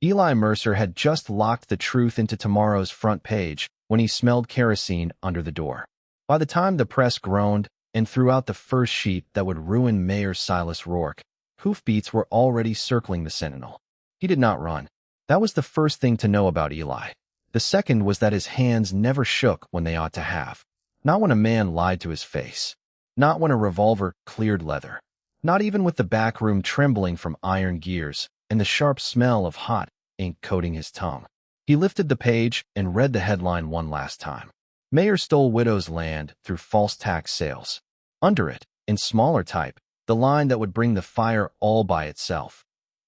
Eli Mercer had just locked the truth into tomorrow's front page when he smelled kerosene under the door. By the time the press groaned and threw out the first sheet that would ruin Mayor Silas Rourke, hoofbeats were already circling the Sentinel. He did not run. That was the first thing to know about Eli. The second was that his hands never shook when they ought to have. Not when a man lied to his face. Not when a revolver cleared leather. Not even with the back room trembling from iron gears and the sharp smell of hot ink coating his tongue. He lifted the page and read the headline one last time. Mayor stole widow's land through false tax sales. Under it, in smaller type, the line that would bring the fire all by itself.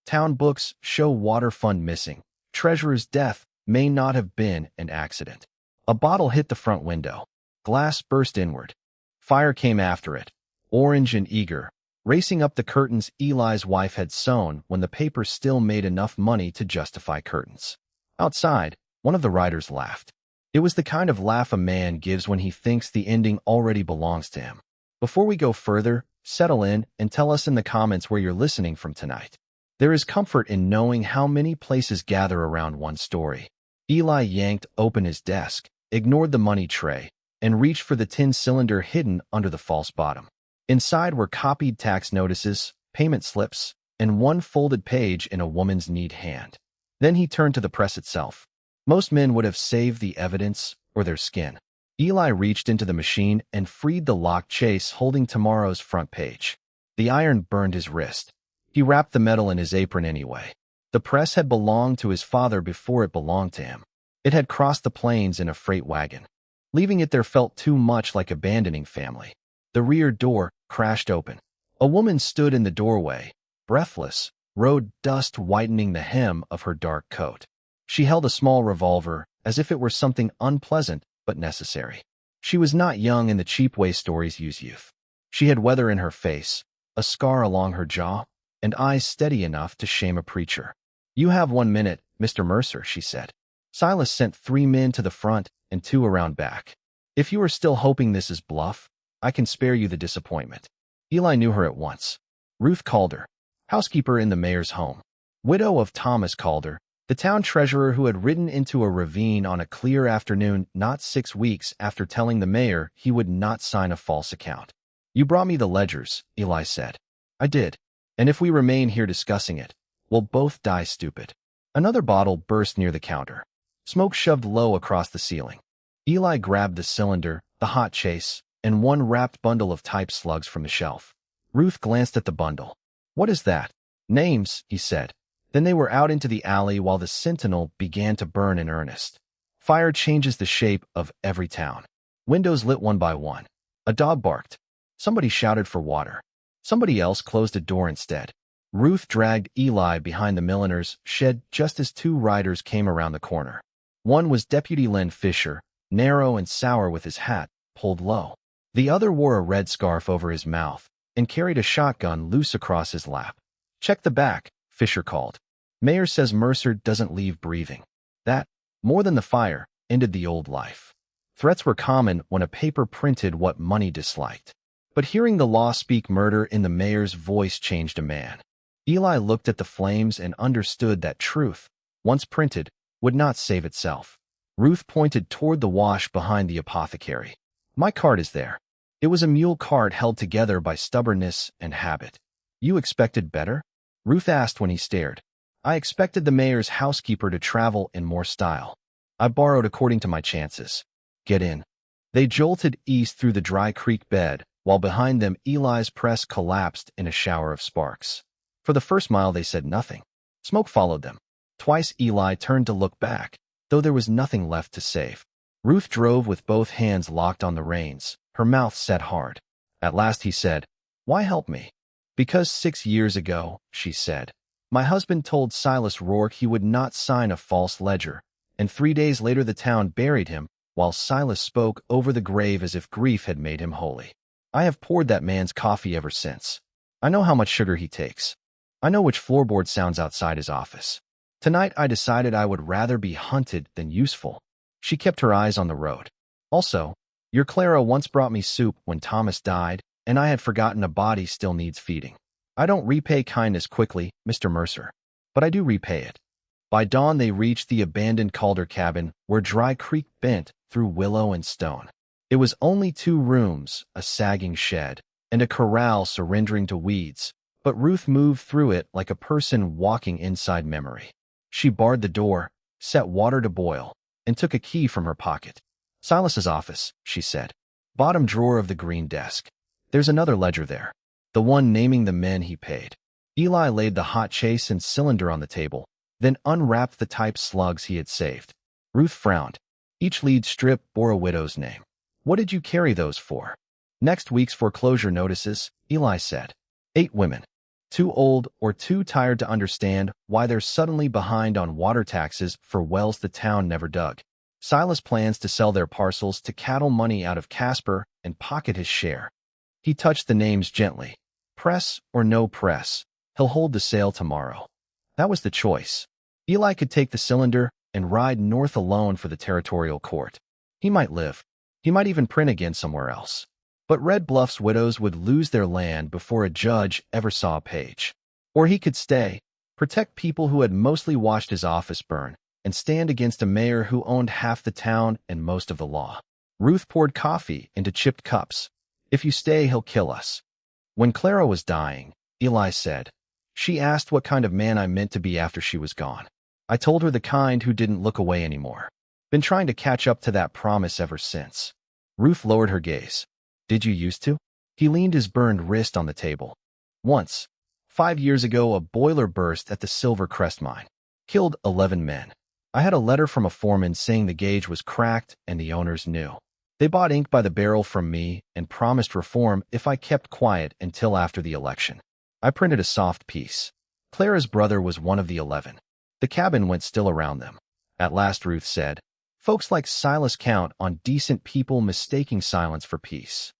Town books show water fund missing. Treasurer's death may not have been an accident. A bottle hit the front window. Glass burst inward. Fire came after it, orange and eager, racing up the curtains Eli's wife had sewn when the paper still made enough money to justify curtains. Outside, one of the writers laughed. It was the kind of laugh a man gives when he thinks the ending already belongs to him. Before we go further, settle in and tell us in the comments where you're listening from tonight. There is comfort in knowing how many places gather around one story. Eli yanked open his desk, ignored the money tray, and reached for the tin cylinder hidden under the false bottom. Inside were copied tax notices, payment slips, and one folded page in a woman's neat hand. Then he turned to the press itself. Most men would have saved the evidence or their skin. Eli reached into the machine and freed the locked chase holding tomorrow's front page. The iron burned his wrist. He wrapped the metal in his apron anyway. The press had belonged to his father before it belonged to him. It had crossed the plains in a freight wagon. Leaving it there felt too much like abandoning family. The rear door crashed open. A woman stood in the doorway, breathless, road dust whitening the hem of her dark coat. She held a small revolver, as if it were something unpleasant but necessary. She was not young in the cheap way stories use youth. She had weather in her face, a scar along her jaw, and eyes steady enough to shame a preacher. "You have 1 minute, Mr. Mercer," she said. Silas sent 3 men to the front and 2 around back. "If you are still hoping this is bluff, I can spare you the disappointment." Eli knew her at once. Ruth Calder, housekeeper in the mayor's home. Widow of Thomas Calder, the town treasurer who had ridden into a ravine on a clear afternoon not 6 weeks after telling the mayor he would not sign a false account. "You brought me the ledgers," Eli said. "I did. And if we remain here discussing it, we'll both die stupid." Another bottle burst near the counter. Smoke shoved low across the ceiling. Eli grabbed the cylinder, the hot chase, and one wrapped bundle of type slugs from the shelf. Ruth glanced at the bundle. "What is that?" "Names," he said. Then they were out into the alley while the Sentinel began to burn in earnest. Fire changes the shape of every town. Windows lit one by one. A dog barked. Somebody shouted for water. Somebody else closed a door instead. Ruth dragged Eli behind the milliner's shed just as 2 riders came around the corner. One was Deputy Len Fisher, narrow and sour with his hat pulled low. The other wore a red scarf over his mouth and carried a shotgun loose across his lap. "Check the back," Fisher called. "Mayor says Mercer doesn't leave breathing." That, more than the fire, ended the old life. Threats were common when a paper printed what money disliked. But hearing the law speak murder in the mayor's voice changed a man. Eli looked at the flames and understood that truth, once printed, would not save itself. Ruth pointed toward the wash behind the apothecary. "My cart is there." It was a mule cart held together by stubbornness and habit. "You expected better?" Ruth asked when he stared. "I expected the mayor's housekeeper to travel in more style. I borrowed according to my chances." "Get in." They jolted east through the dry creek bed, while behind them Eli's press collapsed in a shower of sparks. For the first mile they said nothing. Smoke followed them. Twice Eli turned to look back, though there was nothing left to save. Ruth drove with both hands locked on the reins, her mouth set hard. At last he said, "Why help me?" "Because 6 years ago," she said, "my husband told Silas Rourke he would not sign a false ledger, and 3 days later the town buried him, while Silas spoke over the grave as if grief had made him holy. I have poured that man's coffee ever since. I know how much sugar he takes. I know which floorboard sounds outside his office. Tonight I decided I would rather be hunted than useful." She kept her eyes on the road. "Also, your Clara once brought me soup when Thomas died, and I had forgotten a body still needs feeding. I don't repay kindness quickly, Mr. Mercer, but I do repay it." By dawn, they reached the abandoned Calder cabin where Dry Creek bent through willow and stone. It was only 2 rooms, a sagging shed, and a corral surrendering to weeds, but Ruth moved through it like a person walking inside memory. She barred the door, set water to boil, and took a key from her pocket. "Silas's office," she said. "Bottom drawer of the green desk. There's another ledger there. The one naming the men he paid." Eli laid the hot chase and cylinder on the table, then unwrapped the type slugs he had saved. Ruth frowned. Each lead strip bore a widow's name. "What did you carry those for?" "Next week's foreclosure notices," Eli said. 8 women. Too old or too tired to understand why they're suddenly behind on water taxes for wells the town never dug. Silas plans to sell their parcels to cattle money out of Casper and pocket his share. He touched the names gently. Press or no press, he'll hold the sale tomorrow. That was the choice. Eli could take the cylinder and ride north alone for the territorial court. He might live. He might even print again somewhere else. But Red Bluff's widows would lose their land before a judge ever saw a page. Or he could stay, protect people who had mostly watched his office burn, and stand against a mayor who owned half the town and most of the law. Ruth poured coffee into chipped cups. "If you stay, he'll kill us." When Clara was dying, Eli said, "She asked what kind of man I meant to be after she was gone. I told her the kind who didn't look away anymore. Been trying to catch up to that promise ever since." Ruth lowered her gaze. "Did you used to?" He leaned his burned wrist on the table. "Once. 5 years ago, a boiler burst at the Silver Crest mine. Killed 11 men. I had a letter from a foreman saying the gauge was cracked and the owners knew. They bought ink by the barrel from me and promised reform if I kept quiet until after the election. I printed a soft piece. Clara's brother was one of the 11. The cabin went still around them. At last, Ruth said, "Folks like Silas count on decent people mistaking silence for peace."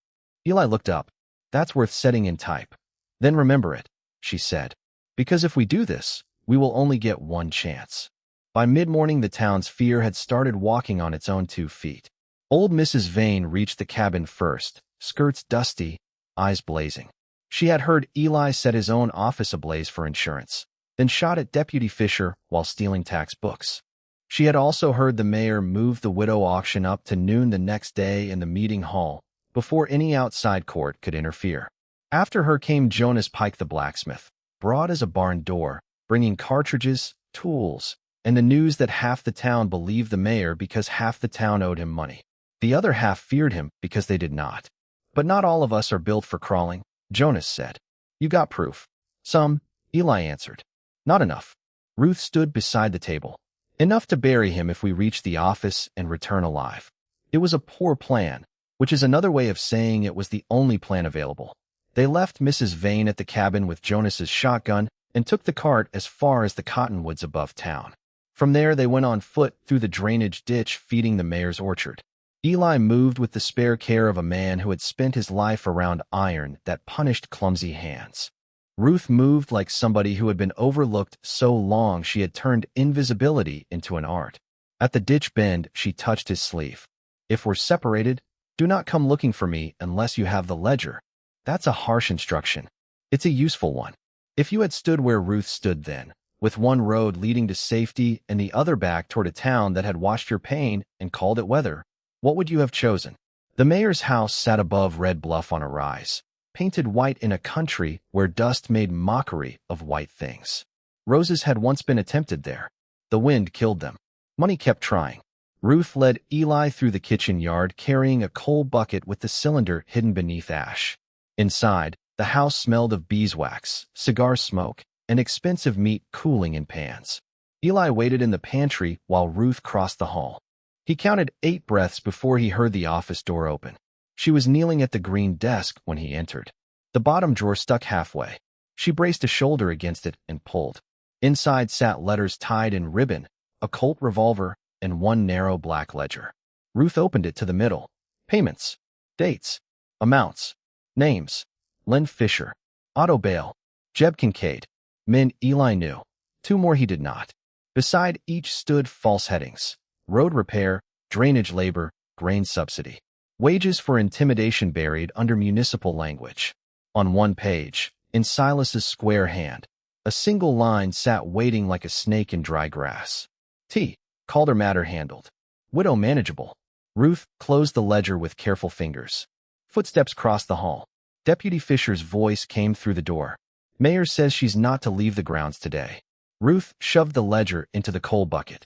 Eli looked up. "That's worth setting in type." "Then remember it," she said, "because if we do this, we will only get one chance." By mid-morning, the town's fear had started walking on its own 2 feet. Old Mrs. Vane reached the cabin first, skirts dusty, eyes blazing. She had heard Eli set his own office ablaze for insurance, then shot at Deputy Fisher while stealing tax books. She had also heard the mayor move the widow auction up to noon the next day in the meeting hall, before any outside court could interfere. After her came Jonas Pike the blacksmith, broad as a barn door, bringing cartridges, tools, and the news that half the town believed the mayor because half the town owed him money. The other half feared him because they did not. "But not all of us are built for crawling," Jonas said. "You got proof?" "Some," Eli answered. "Not enough." Ruth stood beside the table. "Enough to bury him if we reach the office and return alive." It was a poor plan, which is another way of saying it was the only plan available. They left Mrs. Vane at the cabin with Jonas's shotgun and took the cart as far as the cottonwoods above town. From there, they went on foot through the drainage ditch feeding the mayor's orchard. Eli moved with the spare care of a man who had spent his life around iron that punished clumsy hands. Ruth moved like somebody who had been overlooked so long she had turned invisibility into an art. At the ditch bend, she touched his sleeve. "If we're separated, do not come looking for me unless you have the ledger." That's a harsh instruction. It's a useful one. If you had stood where Ruth stood then, with one road leading to safety and the other back toward a town that had watched your pain and called it weather, what would you have chosen? The mayor's house sat above Red Bluff on a rise, painted white in a country where dust made mockery of white things. Roses had once been attempted there. The wind killed them. Money kept trying. Ruth led Eli through the kitchen yard carrying a coal bucket with the cylinder hidden beneath ash. Inside, the house smelled of beeswax, cigar smoke, and expensive meat cooling in pans. Eli waited in the pantry while Ruth crossed the hall. He counted 8 breaths before he heard the office door open. She was kneeling at the green desk when he entered. The bottom drawer stuck halfway. She braced a shoulder against it and pulled. Inside sat letters tied in ribbon, a Colt revolver, and one narrow black ledger. Ruth opened it to the middle. Payments. Dates. Amounts. Names. Len Fisher. Otto Bale. Jeb Kincaid. Men Eli knew. 2 more he did not. Beside each stood false headings. Road repair, drainage labor, grain subsidy. Wages for intimidation buried under municipal language. On one page, in Silas's square hand, A single line sat waiting like a snake in dry grass. T. Calder matter handled. Widow manageable. Ruth closed the ledger with careful fingers. Footsteps crossed the hall. Deputy Fisher's voice came through the door. Mayor says she's not to leave the grounds today. Ruth shoved the ledger into the coal bucket.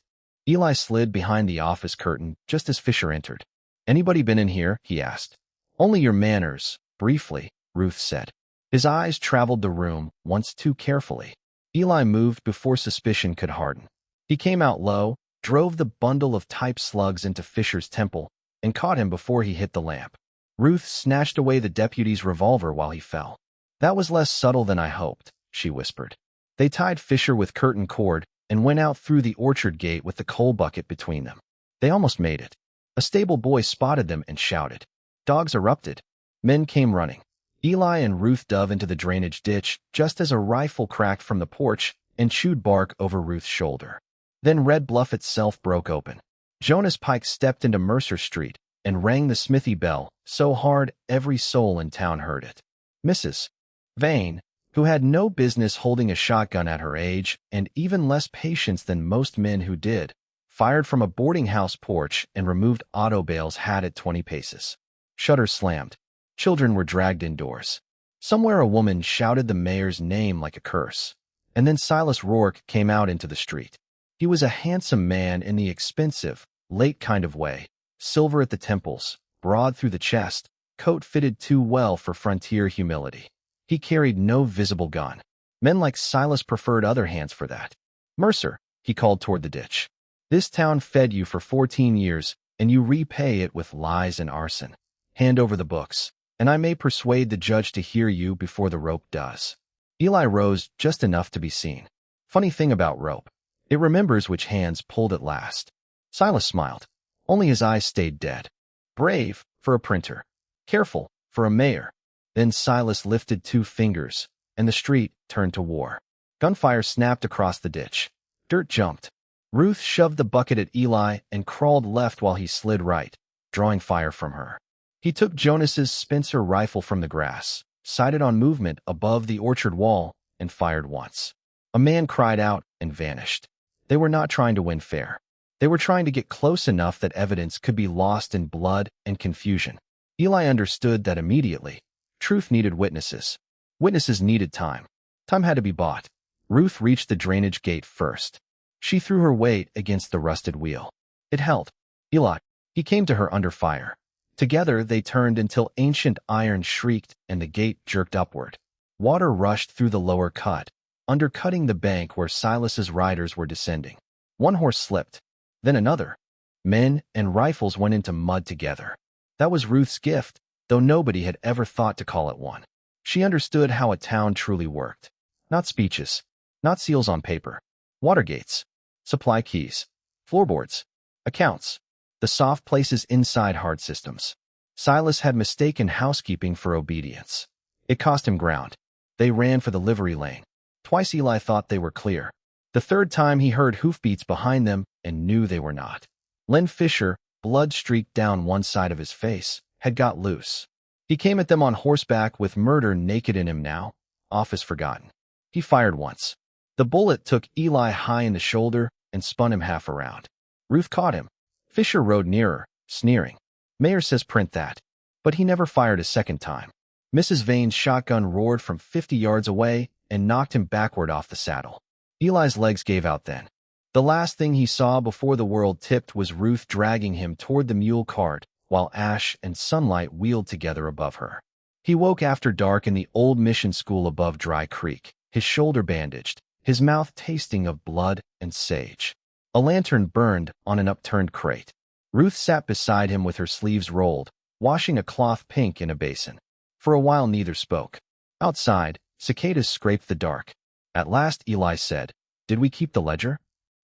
Eli slid behind the office curtain just as Fisher entered. Anybody been in here? He asked. Only your manners, briefly, Ruth said. His eyes traveled the room once too carefully. Eli moved before suspicion could harden. He came out low, drove the bundle of type slugs into Fisher's temple, and caught him before he hit the lamp. Ruth snatched away the deputy's revolver while he fell. That was less subtle than I hoped, she whispered. They tied Fisher with curtain cord and went out through the orchard gate with the coal bucket between them. They almost made it. A stable boy spotted them and shouted. Dogs erupted. Men came running. Eli and Ruth dove into the drainage ditch just as a rifle cracked from the porch and chewed bark over Ruth's shoulder. Then Red Bluff itself broke open. Jonas Pike stepped into Mercer Street and rang the smithy bell so hard every soul in town heard it. Mrs. Vane, who had no business holding a shotgun at her age and even less patience than most men who did, fired from a boarding house porch and removed Otto Bale's hat at 20 paces. Shutters slammed. Children were dragged indoors. Somewhere a woman shouted the mayor's name like a curse. And then Silas Rourke came out into the street. He was a handsome man in the expensive, late kind of way, silver at the temples, broad through the chest, coat fitted too well for frontier humility. He carried no visible gun. Men like Silas preferred other hands for that. Mercer, he called toward the ditch. This town fed you for 14 years, and you repay it with lies and arson. Hand over the books, and I may persuade the judge to hear you before the rope does. Eli rose just enough to be seen. Funny thing about rope. It remembers which hands pulled at last. Silas smiled. Only his eyes stayed dead. Brave, for a printer. Careful, for a mayor. Then Silas lifted 2 fingers, and the street turned to war. Gunfire snapped across the ditch. Dirt jumped. Ruth shoved the bucket at Eli and crawled left while he slid right, drawing fire from her. He took Jonas's Spencer rifle from the grass, sighted on movement above the orchard wall, and fired once. A man cried out and vanished. They were not trying to win fair. They were trying to get close enough that evidence could be lost in blood and confusion. Eli understood that immediately. Truth needed witnesses. Witnesses needed time. Time had to be bought. Ruth reached the drainage gate first. She threw her weight against the rusted wheel. It held. Eli. He came to her under fire. Together they turned until ancient iron shrieked and the gate jerked upward. Water rushed through the lower cut, undercutting the bank where Silas's riders were descending. One horse slipped, then another. Men and rifles went into mud together. That was Ruth's gift, though nobody had ever thought to call it one. She understood how a town truly worked. Not speeches, not seals on paper. Water gates, supply keys, floorboards, accounts, the soft places inside hard systems. Silas had mistaken housekeeping for obedience. It cost him ground. They ran for the livery lane. Twice Eli thought they were clear. The third time he heard hoofbeats behind them and knew they were not. Len Fisher, blood streaked down one side of his face, had got loose. He came at them on horseback with murder naked in him now, office forgotten. He fired once. The bullet took Eli high in the shoulder and spun him half around. Ruth caught him. Fisher rode nearer, sneering. Mayor says print that. But he never fired a second time. Mrs. Vane's shotgun roared from 50 yards away and knocked him backward off the saddle. Eli's legs gave out then. The last thing he saw before the world tipped was Ruth dragging him toward the mule cart, while ash and sunlight wheeled together above her. He woke after dark in the old mission school above Dry Creek, his shoulder bandaged, his mouth tasting of blood and sage. A lantern burned on an upturned crate. Ruth sat beside him with her sleeves rolled, washing a cloth pink in a basin. For a while neither spoke. Outside, cicadas scraped the dark. At last Eli said, "Did we keep the ledger?"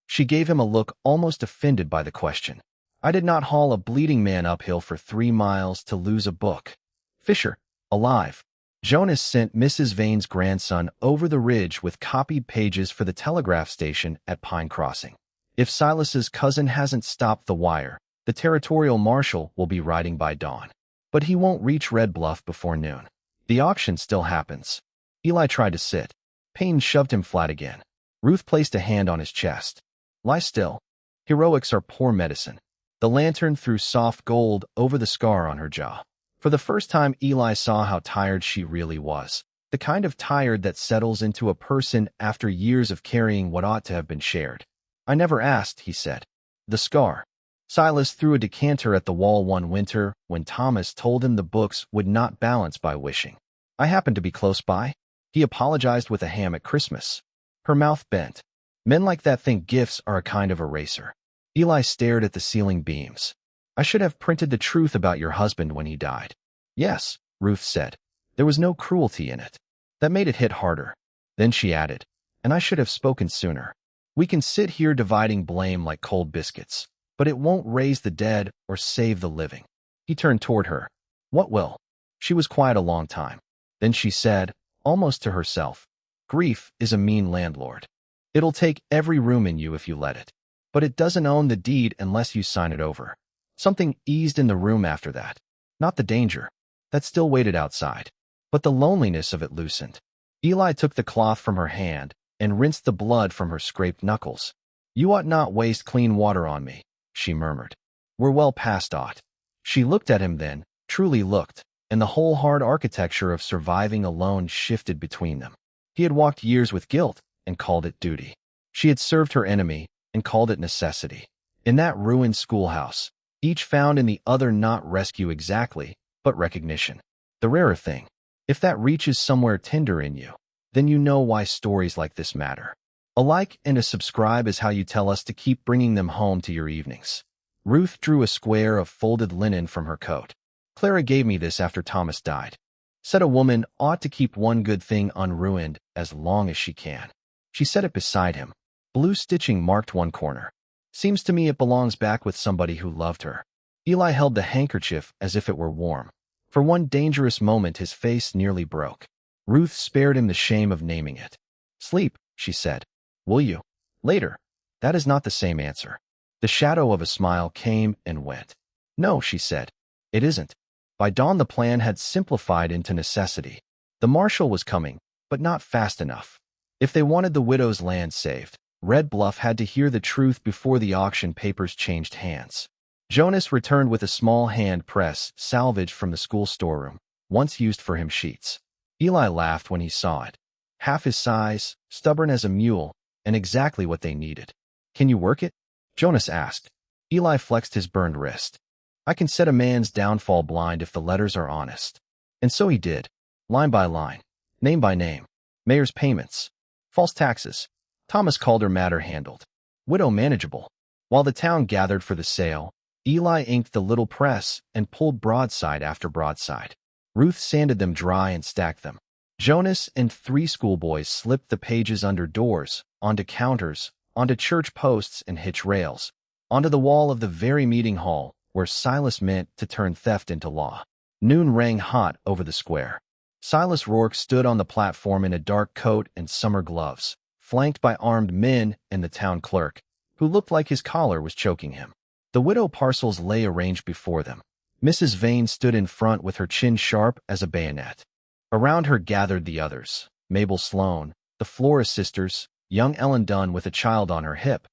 She gave him a look almost offended by the question. "I did not haul a bleeding man uphill for 3 miles to lose a book." Fisher, alive. Jonas sent Mrs. Vane's grandson over the ridge with copied pages for the telegraph station at Pine Crossing. If Silas's cousin hasn't stopped the wire, the territorial marshal will be riding by dawn. But he won't reach Red Bluff before noon. The auction still happens. Eli tried to sit. Pain shoved him flat again. Ruth placed a hand on his chest. Lie still. Heroics are poor medicine. The lantern threw soft gold over the scar on her jaw. For the first time, Eli saw how tired she really was. The kind of tired that settles into a person after years of carrying what ought to have been shared. I never asked, he said. The scar. Silas threw a decanter at the wall one winter when Thomas told him the books would not balance by wishing. I happened to be close by. He apologized with a ham at Christmas. Her mouth bent. Men like that think gifts are a kind of eraser. Eli stared at the ceiling beams. I should have printed the truth about your husband when he died. Yes, Ruth said. There was no cruelty in it. That made it hit harder. Then she added, and I should have spoken sooner. We can sit here dividing blame like cold biscuits, but it won't raise the dead or save the living. He turned toward her. What will? She was quiet a long time. Then she said, almost to herself, grief is a mean landlord. It'll take every room in you if you let it. But it doesn't own the deed unless you sign it over. Something eased in the room after that. Not the danger. That still waited outside. But the loneliness of it loosened. Eli took the cloth from her hand and rinsed the blood from her scraped knuckles. You ought not waste clean water on me, she murmured. We're well past ought. She looked at him then, truly looked, and the whole hard architecture of surviving alone shifted between them. He had walked years with guilt and called it duty. She had served her enemy and called it necessity. In that ruined schoolhouse, each found in the other not rescue exactly, but recognition. The rarer thing. If that reaches somewhere tender in you, then you know why stories like this matter. A like and a subscribe is how you tell us to keep bringing them home to your evenings. Ruth drew a square of folded linen from her coat. Clara gave me this after Thomas died. Said a woman ought to keep one good thing unruined as long as she can. She set it beside him. Blue stitching marked one corner. Seems to me it belongs back with somebody who loved her. Eli held the handkerchief as if it were warm. For one dangerous moment his face nearly broke. Ruth spared him the shame of naming it. Sleep, she said. Will you? Later. That is not the same answer. The shadow of a smile came and went. No, she said. It isn't. By dawn the plan had simplified into necessity. The marshal was coming, but not fast enough. If they wanted the widow's land saved, Red Bluff had to hear the truth before the auction papers changed hands. Jonas returned with a small hand press salvaged from the school storeroom, once used for hymn sheets. Eli laughed when he saw it. Half his size, stubborn as a mule, and exactly what they needed. Can you work it? Jonas asked. Eli flexed his burned wrist. I can set a man's downfall blind if the letters are honest. And so he did, line by line, name by name. Mayor's payments. False taxes. Thomas Calder matter handled. Widow manageable. While the town gathered for the sale, Eli inked the little press and pulled broadside after broadside. Ruth sanded them dry and stacked them. Jonas and 3 schoolboys slipped the pages under doors, onto counters, onto church posts and hitch rails, onto the wall of the very meeting hall where Silas meant to turn theft into law. Noon rang hot over the square. Silas Rourke stood on the platform in a dark coat and summer gloves, flanked by armed men and the town clerk, who looked like his collar was choking him. The widow parcels lay arranged before them. Mrs. Vane stood in front with her chin sharp as a bayonet. Around her gathered the others, Mabel Sloane, the Flores sisters, young Ellen Dunn with a child on her hip.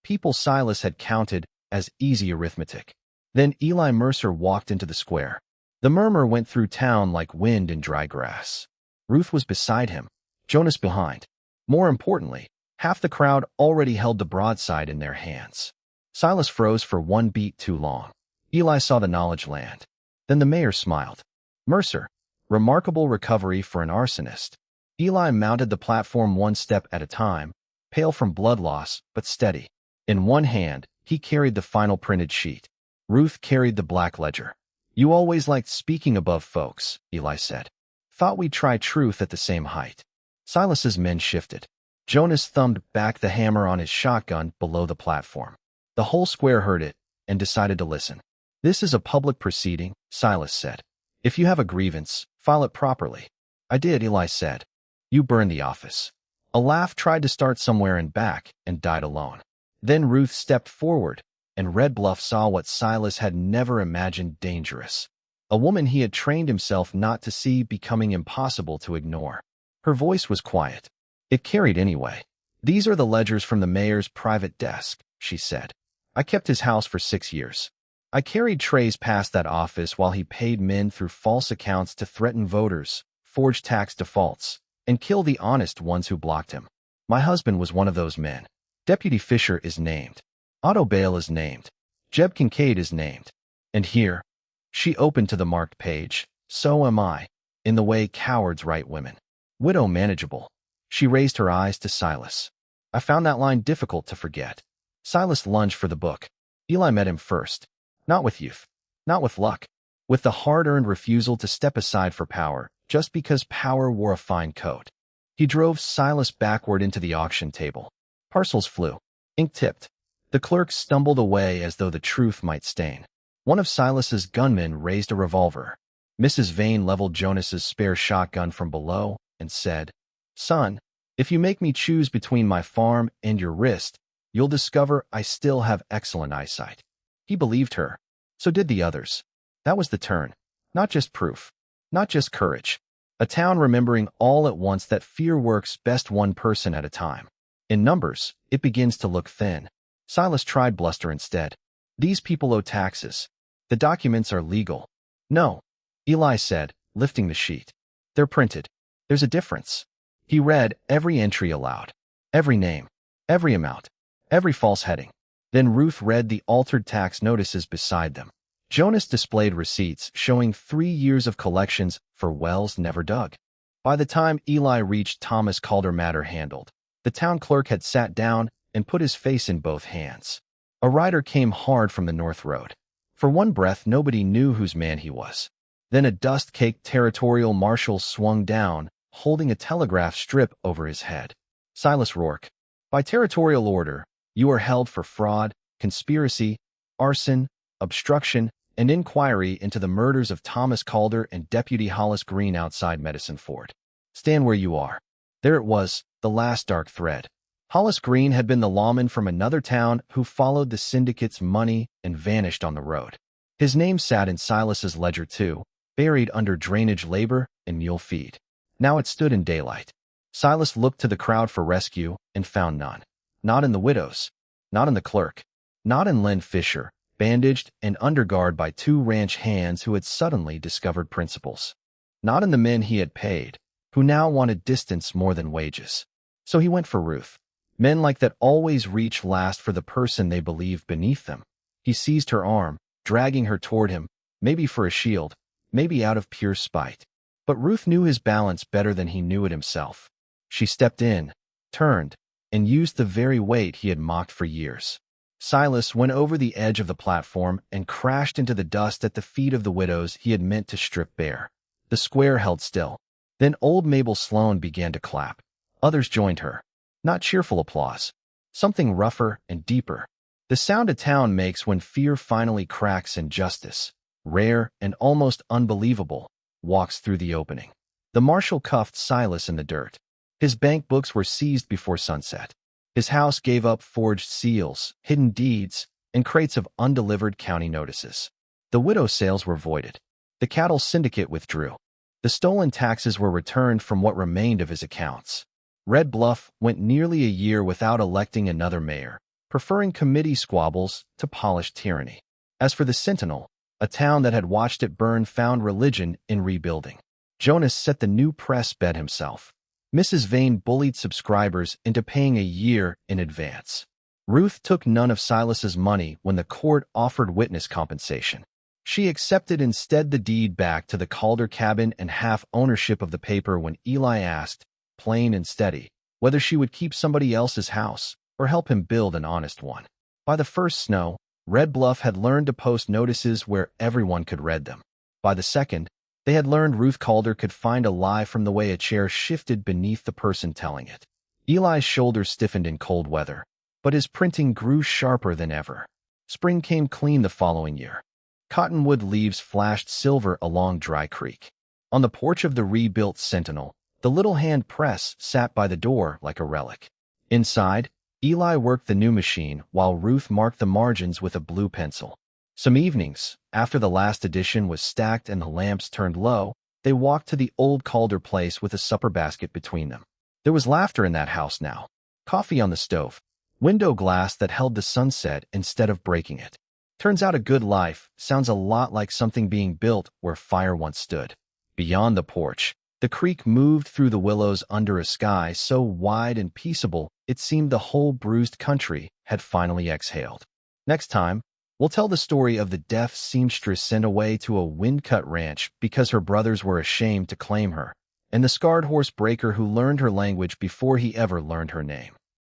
People Silas had counted as easy arithmetic. Then Eli Mercer walked into the square. The murmur went through town like wind in dry grass. Ruth was beside him, Jonas behind. More importantly, half the crowd already held the broadside in their hands. Silas froze for one beat too long. Eli saw the knowledge land. Then the mayor smiled. Mercer, remarkable recovery for an arsonist. Eli mounted the platform one step at a time, pale from blood loss, but steady. In one hand, he carried the final printed sheet. Ruth carried the black ledger. You always liked speaking above folks, Eli said. Thought we'd try truth at the same height. Silas's men shifted. Jonas thumbed back the hammer on his shotgun below the platform. The whole square heard it and decided to listen. This is a public proceeding, Silas said. If you have a grievance, file it properly. I did, Eli said. You burned the office. A laugh tried to start somewhere in back and died alone. Then Ruth stepped forward, and Red Bluff saw what Silas had never imagined dangerous. A woman he had trained himself not to see becoming impossible to ignore. Her voice was quiet. It carried anyway. "These are the ledgers from the mayor's private desk," she said. "I kept his house for 6 years. I carried trays past that office while he paid men through false accounts to threaten voters, forge tax defaults, and kill the honest ones who blocked him. My husband was one of those men. Deputy Fisher is named. Otto Bale is named. Jeb Kincaid is named. And here," she opened to the marked page, "so am I, in the way cowards write women. Widow manageable." She raised her eyes to Silas. I found that line difficult to forget. Silas lunged for the book. Eli met him first. Not with youth. Not with luck. With the hard-earned refusal to step aside for power, just because power wore a fine coat. He drove Silas backward into the auction table. Parcels flew. Ink tipped. The clerk stumbled away as though the truth might stain. One of Silas's gunmen raised a revolver. Mrs. Vane leveled Jonas's spare shotgun from below and said, "Son, if you make me choose between my farm and your wrist, you'll discover I still have excellent eyesight." He believed her. So did the others. That was the turn. Not just proof. Not just courage. A town remembering all at once that fear works best one person at a time. In numbers, it begins to look thin. Silas tried bluster instead. "These people owe taxes. The documents are legal." "No," Eli said, lifting the sheet. "They're printed. There's a difference." He read every entry aloud. Every name. Every amount. Every false heading. Then Ruth read the altered tax notices beside them. Jonas displayed receipts showing 3 years of collections for wells never dug. By the time Eli reached Thomas Calder matter handled, the town clerk had sat down and put his face in both hands. A rider came hard from the north road. For one breath, nobody knew whose man he was. Then a dust-caked territorial marshal swung down, holding a telegraph strip over his head. "Silas Rourke, by territorial order, you are held for fraud, conspiracy, arson, obstruction, and inquiry into the murders of Thomas Calder and Deputy Hollis Green outside Medicine Fort. Stand where you are." There it was, the last dark thread. Hollis Green had been the lawman from another town who followed the syndicate's money and vanished on the road. His name sat in Silas's ledger too, buried under drainage labor and mule feed. Now it stood in daylight. Silas looked to the crowd for rescue and found none. Not in the widows. Not in the clerk. Not in Len Fisher, bandaged and underguard by 2 ranch hands who had suddenly discovered principles. Not in the men he had paid, who now wanted distance more than wages. So he went for Ruth. Men like that always reach last for the person they believe beneath them. He seized her arm, dragging her toward him, maybe for a shield, maybe out of pure spite. But Ruth knew his balance better than he knew it himself. She stepped in, turned, and used the very weight he had mocked for years. Silas went over the edge of the platform and crashed into the dust at the feet of the widows he had meant to strip bare. The square held still. Then old Mabel Sloan began to clap. Others joined her. Not cheerful applause. Something rougher and deeper. The sound a town makes when fear finally cracks and justice, rare and almost unbelievable, walks through the opening. The marshal cuffed Silas in the dirt. His bank books were seized before sunset. His house gave up forged seals, hidden deeds, and crates of undelivered county notices. The widow sales were voided. The cattle syndicate withdrew. The stolen taxes were returned from what remained of his accounts. Red Bluff went nearly a year without electing another mayor, preferring committee squabbles to polished tyranny. As for the Sentinel, a town that had watched it burn found religion in rebuilding. Jonas set the new press bed himself. Mrs. Vane bullied subscribers into paying a year in advance. Ruth took none of Silas's money when the court offered witness compensation. She accepted instead the deed back to the Calder cabin and half ownership of the paper when Eli asked, plain and steady, whether she would keep somebody else's house or help him build an honest one. By the first snow, Red Bluff had learned to post notices where everyone could read them. By the second, they had learned Ruth Calder could find a lie from the way a chair shifted beneath the person telling it. Eli's shoulders stiffened in cold weather, but his printing grew sharper than ever. Spring came clean the following year. Cottonwood leaves flashed silver along Dry Creek. On the porch of the rebuilt Sentinel, the little hand press sat by the door like a relic. Inside, Eli worked the new machine while Ruth marked the margins with a blue pencil. Some evenings, after the last edition was stacked and the lamps turned low, they walked to the old Calder place with a supper basket between them. There was laughter in that house now. Coffee on the stove. Window glass that held the sunset instead of breaking it. Turns out a good life sounds a lot like something being built where fire once stood. Beyond the porch, the creek moved through the willows under a sky so wide and peaceable it seemed the whole bruised country had finally exhaled. Next time, we'll tell the story of the deaf seamstress sent away to a wind-cut ranch because her brothers were ashamed to claim her, and the scarred horse breaker who learned her language before he ever learned her name.